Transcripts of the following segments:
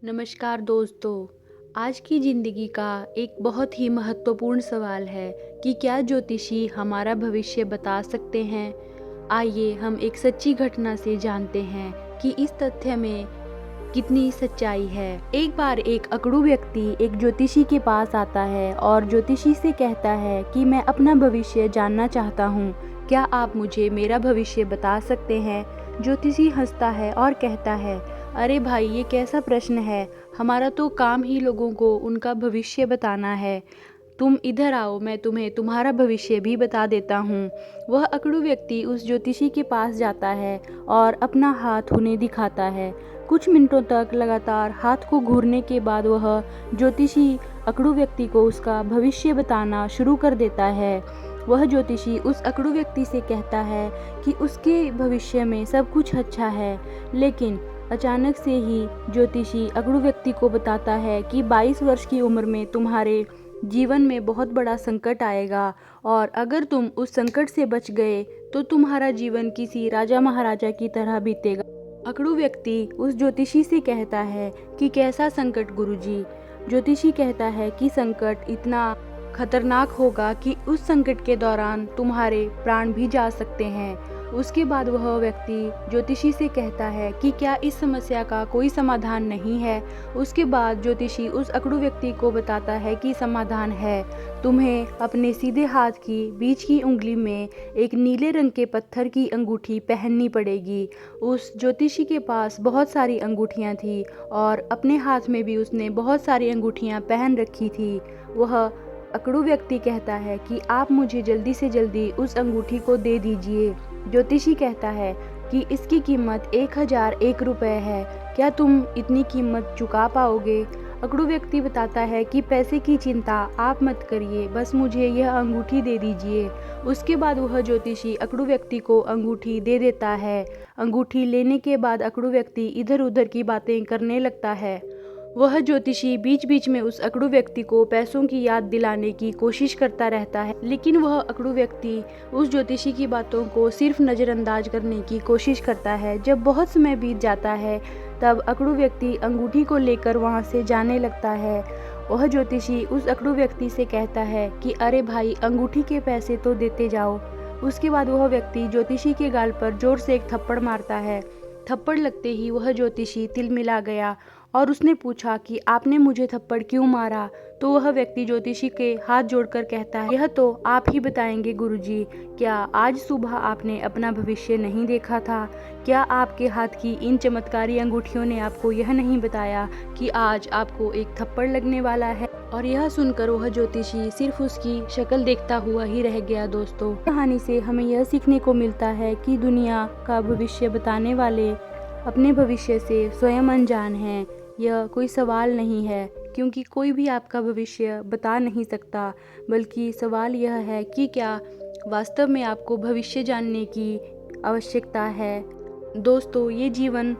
नमस्कार दोस्तों। आज की ज़िंदगी का एक बहुत ही महत्वपूर्ण सवाल है कि क्या ज्योतिषी हमारा भविष्य बता सकते हैं। आइए हम एक सच्ची घटना से जानते हैं कि इस तथ्य में कितनी सच्चाई है। एक बार एक अकड़ू व्यक्ति एक ज्योतिषी के पास आता है और ज्योतिषी से कहता है कि मैं अपना भविष्य जानना चाहता हूँ, क्या आप मुझे मेरा भविष्य बता सकते हैं। ज्योतिषी हंसता है और कहता है, अरे भाई, ये कैसा प्रश्न है, हमारा तो काम ही लोगों को उनका भविष्य बताना है। तुम इधर आओ, मैं तुम्हें तुम्हारा भविष्य भी बता देता हूँ। वह अकड़ू व्यक्ति उस ज्योतिषी के पास जाता है और अपना हाथ उन्हें दिखाता है। कुछ मिनटों तक लगातार हाथ को घूरने के बाद वह ज्योतिषी अकड़ू व्यक्ति को उसका भविष्य बताना शुरू कर देता है। वह ज्योतिषी उस अकड़ू व्यक्ति से कहता है कि उसके भविष्य में सब कुछ अच्छा है, लेकिन अचानक से ही ज्योतिषी अकड़ू व्यक्ति को बताता है कि 22 वर्ष की उम्र में तुम्हारे जीवन में बहुत बड़ा संकट आएगा और अगर तुम उस संकट से बच गए तो तुम्हारा जीवन किसी राजा महाराजा की तरह बीतेगा। अकड़ू व्यक्ति उस ज्योतिषी से कहता है कि कैसा संकट गुरुजी। ज्योतिषी कहता है कि संकट इतना खतरनाक होगा कि उस संकट के दौरान तुम्हारे प्राण भी जा सकते हैं। उसके बाद वह व्यक्ति ज्योतिषी से कहता है कि क्या इस समस्या का कोई समाधान नहीं है। उसके बाद ज्योतिषी उस अकड़ू व्यक्ति को बताता है कि समाधान है। तुम्हें अपने सीधे हाथ की बीच की उंगली में एक नीले रंग के पत्थर की अंगूठी पहननी पड़ेगी। उस ज्योतिषी के पास बहुत सारी अंगूठियां थी और अपने हाथ में भी उसने बहुत सारी अंगूठियां पहन रखी थी। वह अकड़ू व्यक्ति कहता है कि आप मुझे जल्दी से जल्दी उस अंगूठी को दे दीजिए। ज्योतिषी कहता है कि इसकी कीमत 1001 रुपये है, क्या तुम इतनी कीमत चुका पाओगे। अकड़ू व्यक्ति बताता है कि पैसे की चिंता आप मत करिए, बस मुझे यह अंगूठी दे दीजिए। उसके बाद वह ज्योतिषी अकड़ू व्यक्ति को अंगूठी दे देता है। अंगूठी लेने के बाद अकड़ू व्यक्ति इधर उधर की बातें करने लगता है। वह ज्योतिषी बीच बीच में उस अकड़ू व्यक्ति को पैसों की याद दिलाने की कोशिश करता रहता है, लेकिन वह अकड़ू व्यक्ति उस ज्योतिषी की बातों को सिर्फ नज़रअंदाज करने की कोशिश करता है। जब बहुत समय बीत जाता है तब अकड़ू व्यक्ति अंगूठी को लेकर वहां से जाने लगता है। वह ज्योतिषी उस अकड़ू व्यक्ति से कहता है कि अरे भाई, अंगूठी के पैसे तो देते जाओ। उसके बाद वह व्यक्ति ज्योतिषी के गाल पर जोर से एक थप्पड़ मारता है। थप्पड़ लगते ही वह ज्योतिषी तिलमिला गया और उसने पूछा कि आपने मुझे थप्पड़ क्यों मारा। तो वह व्यक्ति ज्योतिषी के हाथ जोड़कर कहता है, यह तो आप ही बताएंगे गुरुजी। क्या आज सुबह आपने अपना भविष्य नहीं देखा था? क्या आपके हाथ की इन चमत्कारी अंगूठियों ने आपको यह नहीं बताया कि आज आपको एक थप्पड़ लगने वाला है? और यह सुनकर वह ज्योतिषी सिर्फ उसकी शक्ल देखता हुआ ही रह गया। दोस्तों, कहानी से हमें यह सीखने को मिलता है कि दुनिया का भविष्य बताने वाले अपने भविष्य से स्वयं अनजान हैं। यह कोई सवाल नहीं है, क्योंकि कोई भी आपका भविष्य बता नहीं सकता, बल्कि सवाल यह है कि क्या वास्तव में आपको भविष्य जानने की आवश्यकता है। दोस्तों, ये जीवन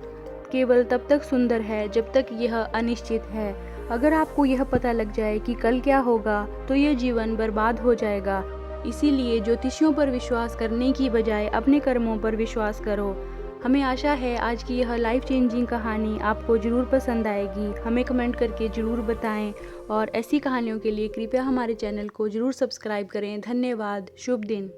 केवल तब तक सुंदर है जब तक यह अनिश्चित है। अगर आपको यह पता लग जाए कि कल क्या होगा तो यह जीवन बर्बाद हो जाएगा। इसीलिए ज्योतिषियों पर विश्वास करने की बजाय अपने कर्मों पर विश्वास करो। हमें आशा है आज की यह लाइफ चेंजिंग कहानी आपको ज़रूर पसंद आएगी। हमें कमेंट करके ज़रूर बताएं और ऐसी कहानियों के लिए कृपया हमारे चैनल को ज़रूर सब्सक्राइब करें। धन्यवाद। शुभ दिन।